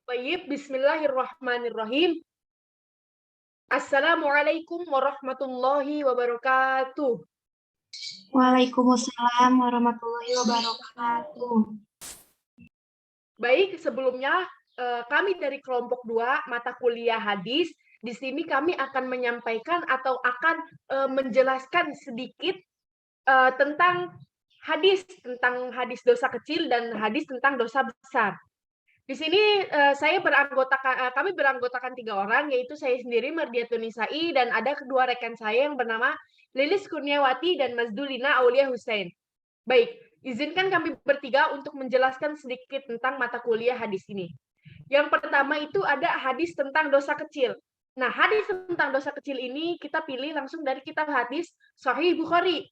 Baik, bismillahirrahmanirrahim. Assalamualaikum warahmatullahi wabarakatuh. Waalaikumsalam warahmatullahi wabarakatuh. Baik, sebelumnya kami dari kelompok 2 mata kuliah hadis. Di sini kami akan menyampaikan atau akan menjelaskan sedikit tentang hadis dosa kecil dan hadis tentang dosa besar. Di sini kami beranggotakan 3 orang, yaitu saya sendiri Mardiatun Nisai dan ada kedua rekan saya yang bernama Lilis Kurniawati dan Mazdulina Aulia Hussein. Baik, izinkan kami bertiga untuk menjelaskan sedikit tentang mata kuliah hadis ini. Yang pertama itu ada hadis tentang dosa kecil. Nah, hadis tentang dosa kecil ini kita pilih langsung dari kitab hadis Sahih Bukhari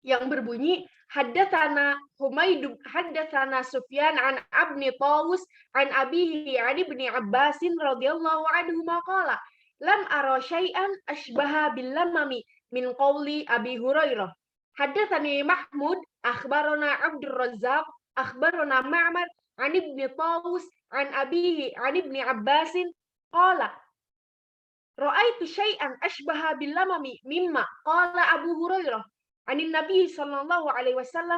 yang berbunyi haddatsana Sufyan an Abni Tawus an abihi an Ibni Abbasin radhiyallahu anhu qala lam ara syai'an ashbaha bil lamami min qawli Abi Hurairah. Haddatsani Mahmud akhbarana Abdur Razzaq akhbarana Ma'mar an Ibni Tawus an abihi an Ibni Abbasin qala ra'aitu syai'an ashbaha bil lamami mimma qala Abu Hurairah عن النبي صلى الله عليه وسلم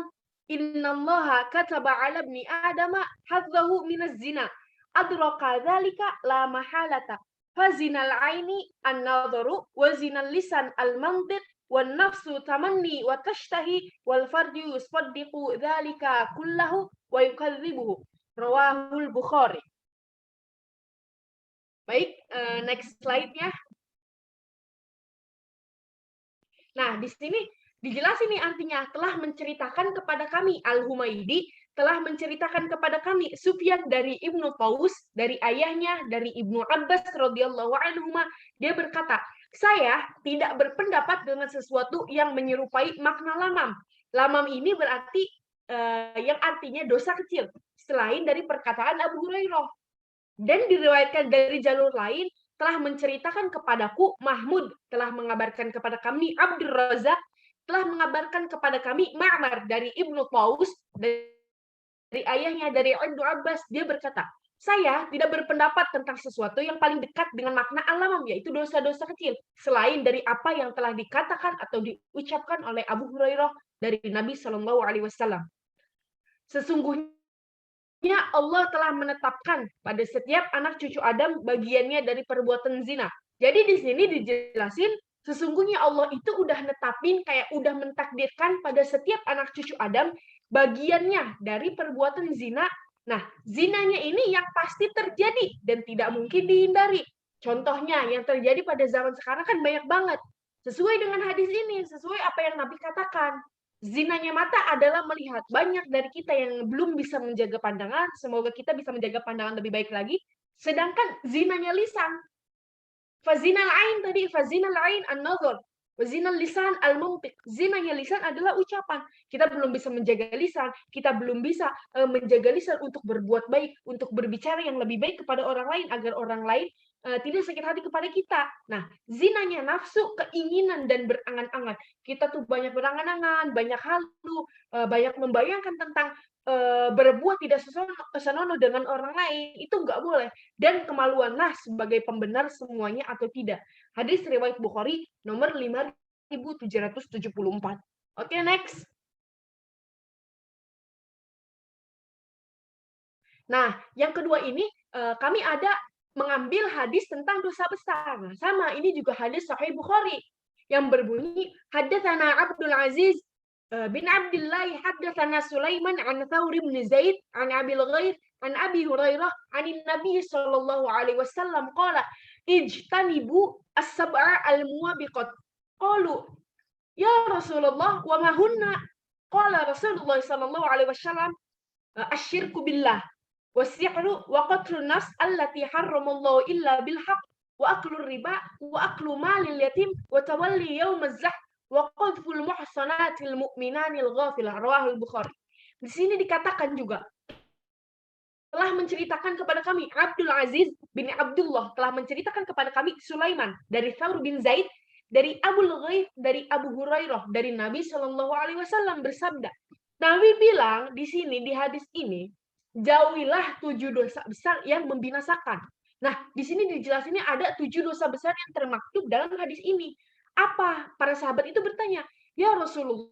إن الله كتب على ابن آدم حظه من الزنا أدرك ذلك لا محالة فزنا العين النظر وزنا اللسان المنطق والنفس تمني وتشتهي والفرد يصدق ذلك كله ويكذبه رواه البخاري. Baik, next slide-nya. Nah, di sini dijelasin nih artinya, telah menceritakan kepada kami, Al-Humaidi telah menceritakan kepada kami, Sufyan dari Ibnu Taus, dari ayahnya, dari Ibnu Abbas radhiyallahu anhuma, dia berkata, saya tidak berpendapat dengan sesuatu yang menyerupai makna lamam. Lamam ini berarti yang artinya dosa kecil, selain dari perkataan Abu Hurairah. Dan diriwayatkan dari jalur lain, telah menceritakan kepadaku, Mahmud telah mengabarkan kepada kami, Abdur Razak telah mengabarkan kepada kami, Ma'mar dari Ibnu Taus, dari ayahnya, dari Ibnu Abbas, dia berkata, saya tidak berpendapat tentang sesuatu yang paling dekat dengan makna alam, yaitu dosa-dosa kecil, selain dari apa yang telah dikatakan atau diucapkan oleh Abu Hurairah dari Nabi Shallallahu Alaihi Wasallam. Sesungguhnya Allah telah menetapkan pada setiap anak cucu Adam bagiannya dari perbuatan zina. Jadi di sini dijelasin sesungguhnya Allah itu udah netapin, kayak udah mentakdirkan pada setiap anak cucu Adam bagiannya dari perbuatan zina. Nah, zinanya ini yang pasti terjadi dan tidak mungkin dihindari. Contohnya yang terjadi pada zaman sekarang kan banyak banget. Sesuai dengan hadis ini, sesuai apa yang Nabi katakan. Zinanya mata adalah melihat. Banyak dari kita yang belum bisa menjaga pandangan, semoga kita bisa menjaga pandangan lebih baik lagi. Sedangkan zinanya lisan. Fazinal ain tadi, fazinal ain an-nazar. Wazinal lisan al-muntiq. Zinanya lisan adalah ucapan. Kita belum bisa menjaga lisan, kita belum bisa menjaga lisan untuk berbuat baik, untuk berbicara yang lebih baik kepada orang lain agar orang lain tidak sakit hati kepada kita. Nah, zinanya nafsu, keinginan dan berangan-angan. Kita tuh banyak berangan-angan, banyak halu, banyak membayangkan tentang berbuat tidak senonoh dengan orang lain, itu nggak boleh. Dan kemaluanlah sebagai pembenar semuanya atau tidak. Hadis riwayat Bukhari nomor 5774. Oke, next. Nah, yang kedua ini kami ada mengambil hadis tentang dosa besar. Nah, sama, ini juga hadis Sahih Bukhari yang berbunyi haddatsana Abdul Aziz bin Abdullah haddatsana Sulaiman an Thawr bin Zaid an Abil Ghair an Abi Hurairah an Nabi sallallahu alaihi wasallam qala ijtanibu as-sab'a al-muwabiqat. Qalu ya Rasulullah wa ma hunna? Qala Rasulullah sallallahu alaihi wasallam asyirku billah wasihru wa qatlun nafs allati harramallahu illa bil haqq wa aklur riba wa aklu malil yatim wa tawalli yaumaz zahf wa qadful muhsanatil mu'minanil ghafilah rawahul Bukhari. Di sini dikatakan juga telah menceritakan kepada kami Abdul Aziz bin Abdullah telah menceritakan kepada kami Sulaiman dari Thawr bin Zaid dari Abul Ghaif dari Abu Hurairah dari Nabi Shallallahu Alaihi Wasallam bersabda. Nabi bilang di sini di hadis ini jauhilah 7 dosa besar yang membinasakan. Nah, di sini dijelasinnya ada 7 dosa besar yang termaktub dalam hadis ini. Apa? Para sahabat itu bertanya, "Ya Rasulullah,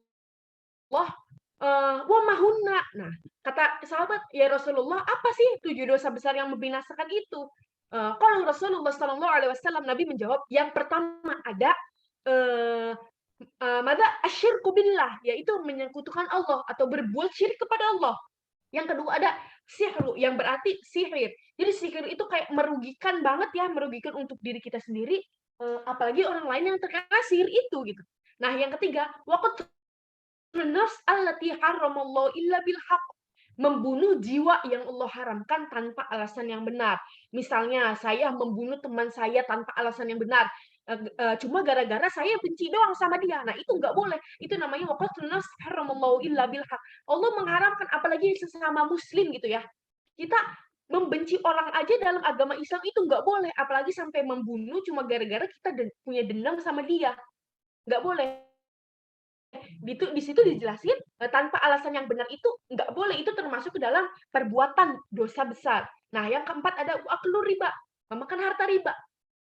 wa mahunna." Nah, kata sahabat, "Ya Rasulullah, apa sih 7 dosa besar yang membinasakan itu?" Qala Rasulullah sallallahu alaihi wasallam, Nabi menjawab, yang pertama ada mada asyirku billah, yaitu menyekutukan Allah atau berbuat syirik kepada Allah. Yang kedua ada sihru, yang berarti sihir. Jadi sihir itu kayak merugikan banget ya, merugikan untuk diri kita sendiri, apalagi orang lain yang terkena sihir itu gitu. Nah, yang ketiga, waqtul nafs allati haramallahu illa bil haqq, membunuh jiwa yang Allah haramkan tanpa alasan yang benar. Misalnya saya membunuh teman saya tanpa alasan yang benar, cuma gara-gara saya benci doang sama dia. Nah, itu nggak boleh. Itu namanya waqtul nafs haramallahu illa bil haqq. Allah mengharamkan, apalagi sesama muslim gitu ya. Kita membenci orang aja dalam agama Islam itu nggak boleh, apalagi sampai membunuh cuma gara-gara kita punya dendam sama dia. Nggak boleh. Di situ dijelasin tanpa alasan yang benar itu nggak boleh, itu termasuk ke dalam perbuatan dosa besar. Nah, yang keempat ada aklu riba, memakan harta riba.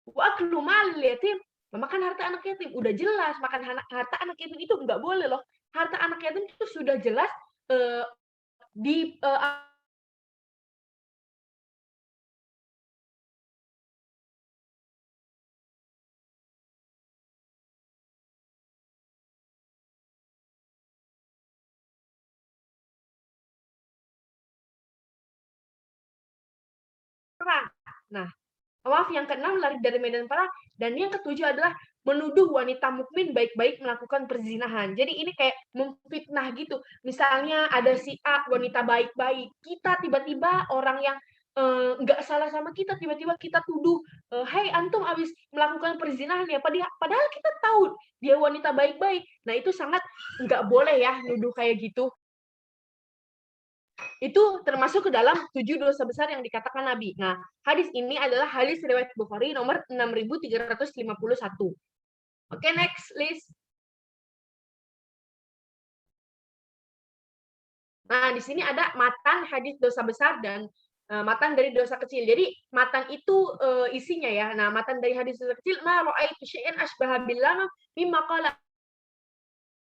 Aklu mal yatim, memakan harta anak yatim. Udah jelas makan harta anak yatim itu nggak boleh loh. Harta anak yatim itu sudah jelas di perang. Nah, maaf, yang keenam lari dari medan perang, dan yang ketujuh adalah menuduh wanita mukmin baik-baik melakukan perzinahan. Jadi ini kayak memfitnah gitu. Misalnya ada si A wanita baik-baik, kita tiba-tiba orang yang nggak salah sama kita, tiba-tiba kita tuduh, "Hei antum habis melakukan perzinahan ya?" Padahal kita tahu dia wanita baik-baik. Nah, itu sangat nggak boleh ya nuduh kayak gitu. Itu termasuk ke dalam 7 dosa besar yang dikatakan Nabi. Nah, hadis ini adalah hadis riwayat Bukhari nomor 6351. Oke, next list. Nah, di sini ada matan hadis dosa besar dan matan dari dosa kecil. Jadi matan itu isinya ya. Nah, matan dari hadis dosa kecil, ma ra'aitu syai'an asbaha billama mimma qala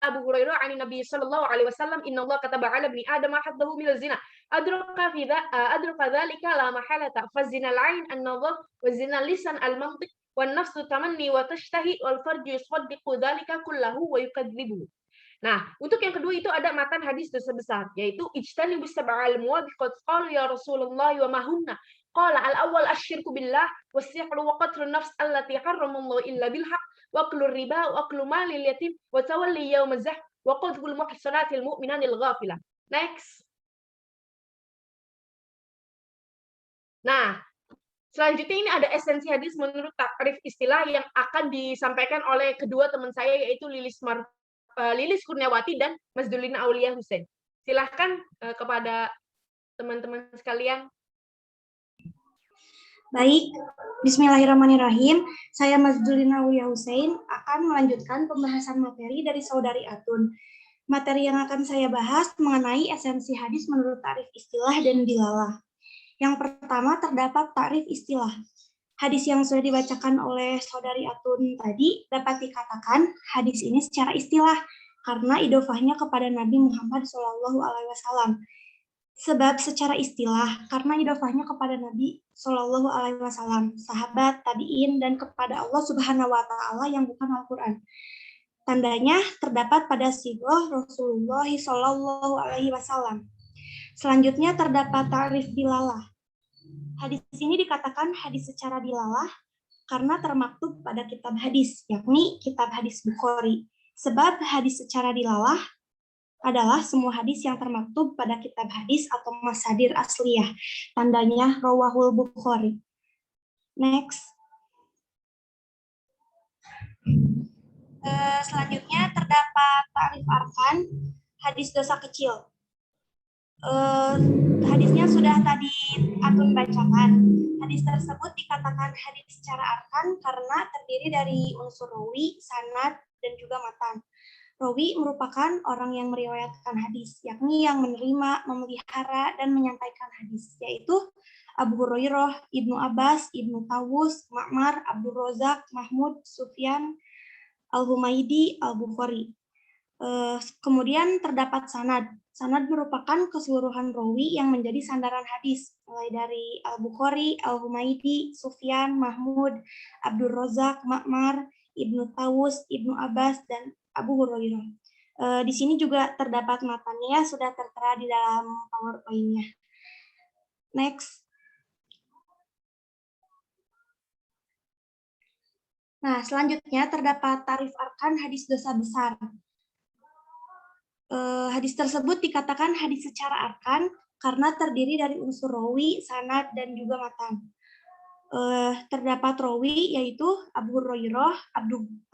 Abu Hurairah an Nabi sallallahu alaihi wasallam, inna Allah kataba ala ibni Adam haddahu min zina adraka dzalika la mahalata fa zina al-ain an-nadhar wa zina lisan al-mantiq wan nafsu tamanni wa tashtahi wal farju yusaddiqu dzalika kullahu wa yukadzibuhu. Nah, untuk yang kedua itu ada matan hadis dosa besar, yaitu ijtanibus sab'al muwabiqat. Qalu ya Rasulullah wa ma hunna? Qala al-awwal asyirku billah was-sihru wa qatlun nafs allati harramallahu illa bil haqq wa aklu riba wa aklu malil yatim wa tawalli yawm az-zah wa qadhful muhsanatil mu'minatil ghafilah. Next. Nah, selanjutnya ini ada esensi hadis menurut takrif istilah yang akan disampaikan oleh kedua teman saya, yaitu Lilis Kurniawati dan Mas Dulina Aulia Hussein. Silahkan kepada teman-teman sekalian. Baik, bismillahirrahmanirrahim. Saya Mazdulina Aulia Hussein akan melanjutkan pembahasan materi dari Saudari Atun. Materi yang akan saya bahas mengenai esensi hadis menurut takrif istilah dan dilalah. Yang pertama terdapat takrif istilah. Hadis yang sudah dibacakan oleh Saudari Atun tadi dapat dikatakan hadis ini secara istilah karena idofahnya kepada Nabi Muhammad SAW. Sebab secara istilah karena idofahnya kepada Nabi SAW, sahabat, tabi'in, dan kepada Allah Subhanahu wa Ta'ala yang bukan Al-Quran. Tandanya terdapat pada sighah Rasulullah SAW. Selanjutnya terdapat ta'rif dilalah. Hadis ini dikatakan hadis secara dilalah karena termaktub pada kitab hadis, yakni kitab hadis Bukhari. Sebab hadis secara dilalah adalah semua hadis yang termaktub pada kitab hadis atau masadir asliyah. Tandanya rawahul Bukhari. Next. Selanjutnya terdapat ta'rif arkan hadis dosa kecil. Hadisnya sudah tadi Atun bacakan. Hadis tersebut dikatakan hadis secara arkan karena terdiri dari unsur rawi, sanad, dan juga matan. Rawi merupakan orang yang meriwayatkan hadis, yakni yang menerima, memelihara, dan menyampaikan hadis, yaitu Abu Hurairah, Ibnu Abbas, Ibnu Tawus, Ma'mar, Abdul Razak, Mahmud, Sufyan, Al-Humaidi, Al-Bukhari. Kemudian terdapat sanad. Sanad merupakan keseluruhan rawi yang menjadi sandaran hadis, mulai dari Al-Bukhari, Al-Humaidi, Sufyan, Mahmud, Abdul Razak, Ma'mar, Ibnu Tawus, Ibnu Abbas, dan Abu Hurairah. Di sini juga terdapat matanya, sudah tertera di dalam PowerPoint-nya. Next. Nah, selanjutnya terdapat tarif arkan hadis dosa besar. Hadis tersebut dikatakan hadis secara arkan karena terdiri dari unsur rawi, sanad, dan juga matan. Terdapat rawi yaitu Abu Hurairah,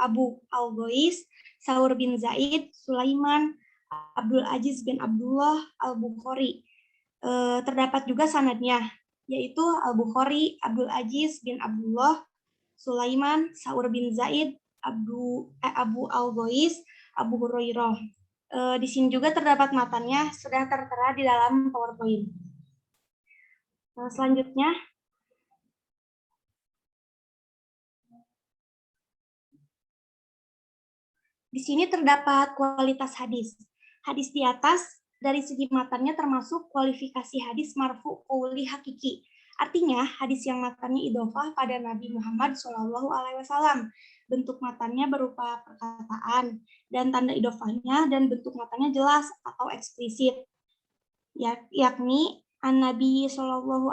Abu Al-Ghais, Saur bin Zaid, Sulaiman, Abdul Aziz bin Abdullah, Al-Bukhari. Terdapat juga sanadnya yaitu Al-Bukhari, Abdul Aziz bin Abdullah, Sulaiman, Saur bin Zaid, Abu Al-Ghais, Abu Hurairah. Di sini juga terdapat matanya, sudah tertera di dalam PowerPoint. Selanjutnya, di sini terdapat kualitas hadis. Hadis di atas dari segi matanya termasuk kualifikasi hadis marfu qauli hakiki. Artinya hadis yang matanya idhofah pada Nabi Muhammad SAW. Bentuk matanya berupa perkataan dan tanda idhofahnya dan bentuk matanya jelas atau eksplisit, yakni an-Nabi SAW.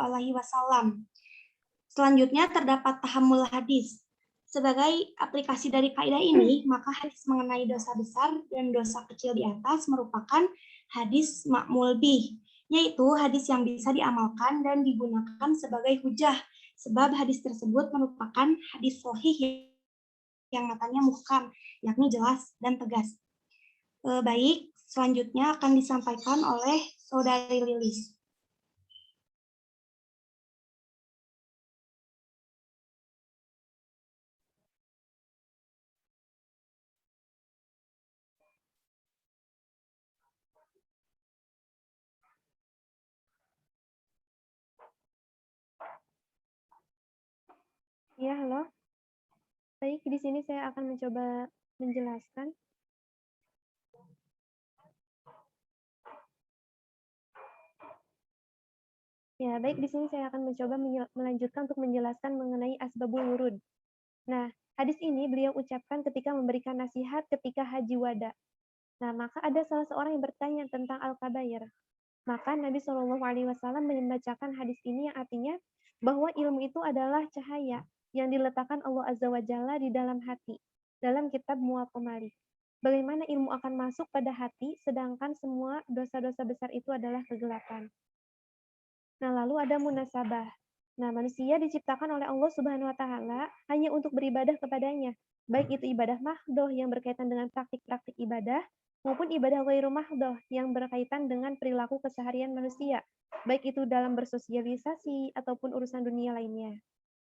Selanjutnya terdapat tahammul hadis. Sebagai aplikasi dari kaidah ini, maka hadis mengenai dosa besar dan dosa kecil di atas merupakan hadis ma'mul bih, yaitu hadis yang bisa diamalkan dan digunakan sebagai hujah, sebab hadis tersebut merupakan hadis sahih yang matanya muhkam, yakni jelas dan tegas. Baik, selanjutnya akan disampaikan oleh Saudari Lilis. Ya, halo. Baik, di sini saya akan mencoba menjelaskan. Ya, baik, di sini saya akan mencoba melanjutkan untuk menjelaskan mengenai asbabul wurud. Nah, hadis ini beliau ucapkan ketika memberikan nasihat ketika haji wada. Nah, maka ada salah seorang yang bertanya tentang al-kabair. Maka Nabi SAW membacakan hadis ini yang artinya bahwa ilmu itu adalah cahaya yang diletakkan Allah Azza wa Jalla di dalam hati, dalam kitab Muwatta Malik. Bagaimana ilmu akan masuk pada hati, sedangkan semua dosa-dosa besar itu adalah kegelapan. Nah, lalu ada munasabah. Nah, manusia diciptakan oleh Allah Subhanahu wa taala hanya untuk beribadah kepadanya, baik itu ibadah mahdoh yang berkaitan dengan praktik-praktik ibadah maupun ibadah ghairu mahdoh yang berkaitan dengan perilaku keseharian manusia, baik itu dalam bersosialisasi ataupun urusan dunia lainnya.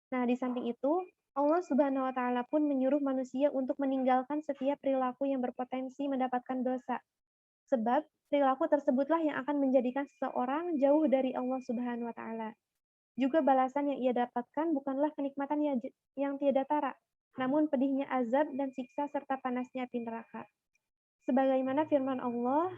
Nah, di samping itu, Allah Subhanahu wa taala pun menyuruh manusia untuk meninggalkan setiap perilaku yang berpotensi mendapatkan dosa. Sebab perilaku tersebutlah yang akan menjadikan seseorang jauh dari Allah Subhanahu wa taala. Juga balasan yang ia dapatkan bukanlah kenikmatan yang tiada tara, namun pedihnya azab dan siksa serta panasnya api neraka. Sebagaimana firman Allah,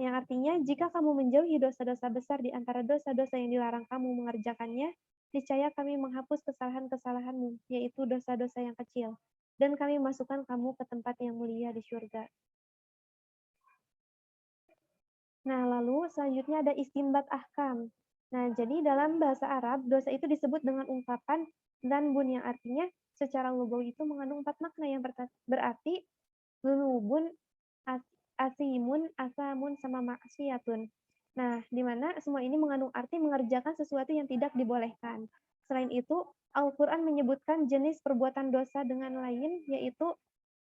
yang artinya, jika kamu menjauhi dosa-dosa besar di antara dosa-dosa yang dilarang kamu mengerjakannya, niscaya kami menghapus kesalahan-kesalahanmu, yaitu dosa-dosa yang kecil, dan kami masukkan kamu ke tempat yang mulia di syurga. Nah, lalu selanjutnya ada istinbat ahkam. Nah, jadi dalam bahasa Arab, dosa itu disebut dengan ungkapan dan bun yang artinya secara lugawi itu mengandung 4 makna yang berarti lulubun, asimun, asamun, sama maksiatun. Nah, di mana semua ini mengandung arti mengerjakan sesuatu yang tidak dibolehkan. Selain itu, Al-Quran menyebutkan jenis perbuatan dosa dengan lain, yaitu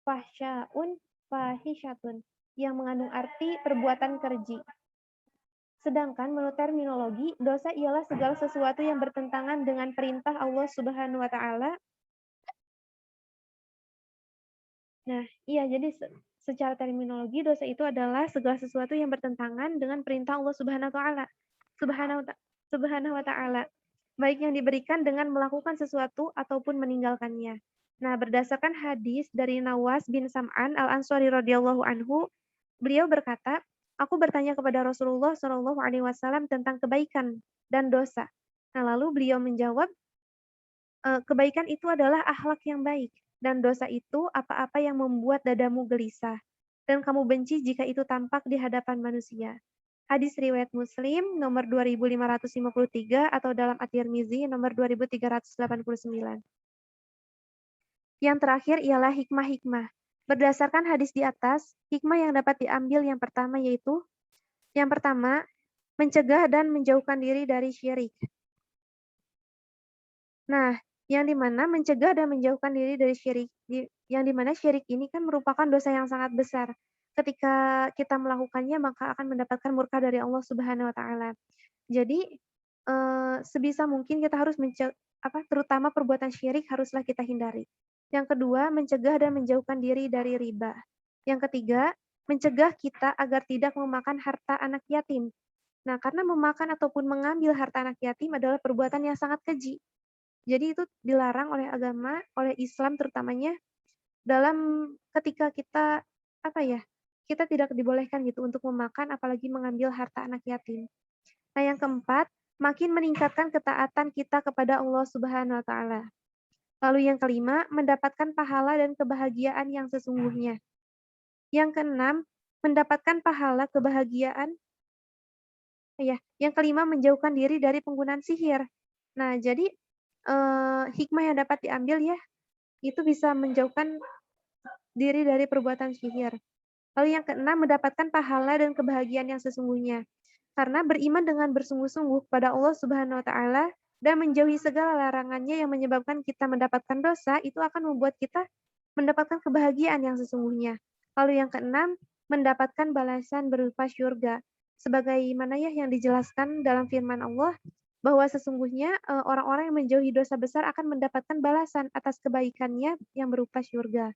fahsyaun, fahisyatun, yang mengandung arti perbuatan keji. Sedangkan menurut terminologi, dosa ialah segala sesuatu yang bertentangan dengan perintah Allah Subhanahu wa taala. Nah, iya, jadi secara terminologi dosa itu adalah segala sesuatu yang bertentangan dengan perintah Allah Subhanahu wa taala, baik yang diberikan dengan melakukan sesuatu ataupun meninggalkannya. Nah, berdasarkan hadis dari Nawas bin Sam'an Al-Ansari radhiyallahu anhu, beliau berkata, "Aku bertanya kepada Rasulullah Shallallahu alaihi wasallam tentang kebaikan dan dosa." Nah, lalu beliau menjawab, kebaikan itu adalah akhlak yang baik, dan dosa itu apa-apa yang membuat dadamu gelisah, dan kamu benci jika itu tampak di hadapan manusia. Hadis riwayat Muslim nomor 2553 atau dalam At-Tirmizi nomor 2389. Yang terakhir ialah hikmah-hikmah. Berdasarkan hadis di atas, hikmah yang dapat diambil yang pertama yaitu, yang pertama, mencegah dan menjauhkan diri dari syirik. Nah, yang dimana mencegah dan menjauhkan diri dari syirik, yang dimana syirik ini kan merupakan dosa yang sangat besar. Ketika kita melakukannya, maka akan mendapatkan murka dari Allah Subhanahu wa taala. Jadi, sebisa mungkin kita harus terutama perbuatan syirik haruslah kita hindari. Yang kedua, mencegah dan menjauhkan diri dari riba. Yang ketiga, mencegah kita agar tidak memakan harta anak yatim. Nah, karena memakan ataupun mengambil harta anak yatim adalah perbuatan yang sangat keji. Jadi itu dilarang oleh agama, oleh Islam terutamanya, dalam ketika kita, kita tidak dibolehkan gitu untuk memakan apalagi mengambil harta anak yatim. Nah, yang keempat, makin meningkatkan ketaatan kita kepada Allah Subhanahu wa taala. Lalu yang kelima, mendapatkan pahala dan kebahagiaan yang sesungguhnya. Yang keenam, mendapatkan pahala kebahagiaan. Yang kelima, menjauhkan diri dari penggunaan sihir. Nah, jadi hikmah yang dapat diambil itu bisa menjauhkan diri dari perbuatan sihir. Lalu yang keenam, mendapatkan pahala dan kebahagiaan yang sesungguhnya. Karena beriman dengan bersungguh-sungguh kepada Allah Subhanahu wa taala dan menjauhi segala larangannya yang menyebabkan kita mendapatkan dosa, itu akan membuat kita mendapatkan kebahagiaan yang sesungguhnya. Lalu yang keenam, mendapatkan balasan berupa syurga. Sebagaimana yang dijelaskan dalam firman Allah, bahwa sesungguhnya orang-orang yang menjauhi dosa besar akan mendapatkan balasan atas kebaikannya yang berupa syurga.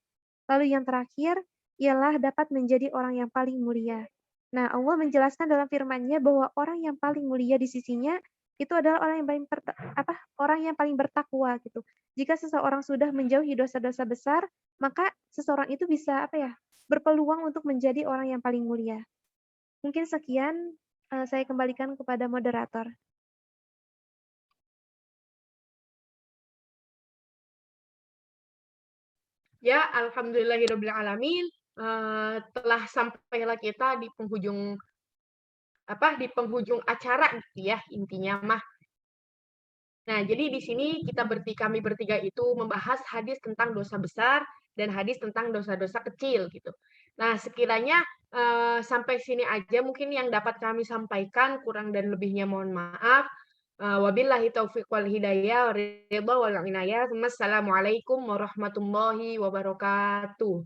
Lalu yang terakhir, ialah dapat menjadi orang yang paling mulia. Nah, Allah menjelaskan dalam firman-Nya bahwa orang yang paling mulia di sisinya itu adalah orang yang paling bertakwa gitu. Jika seseorang sudah menjauhi dosa-dosa besar, maka seseorang itu bisa berpeluang untuk menjadi orang yang paling mulia. Mungkin sekian, saya kembalikan kepada moderator. Ya, alhamdulillahirabbil alamin. Telah sampailah kita di penghujung acara gitu ya, intinya mah. Nah, jadi di sini kami bertiga itu membahas hadis tentang dosa besar dan hadis tentang dosa-dosa kecil gitu. Nah, sekiranya sampai sini aja mungkin yang dapat kami sampaikan, kurang dan lebihnya mohon maaf. Wabillahi taufiq wal hidayah, ridha wal inayah. Wassalamualaikum warahmatullahi wabarakatuh.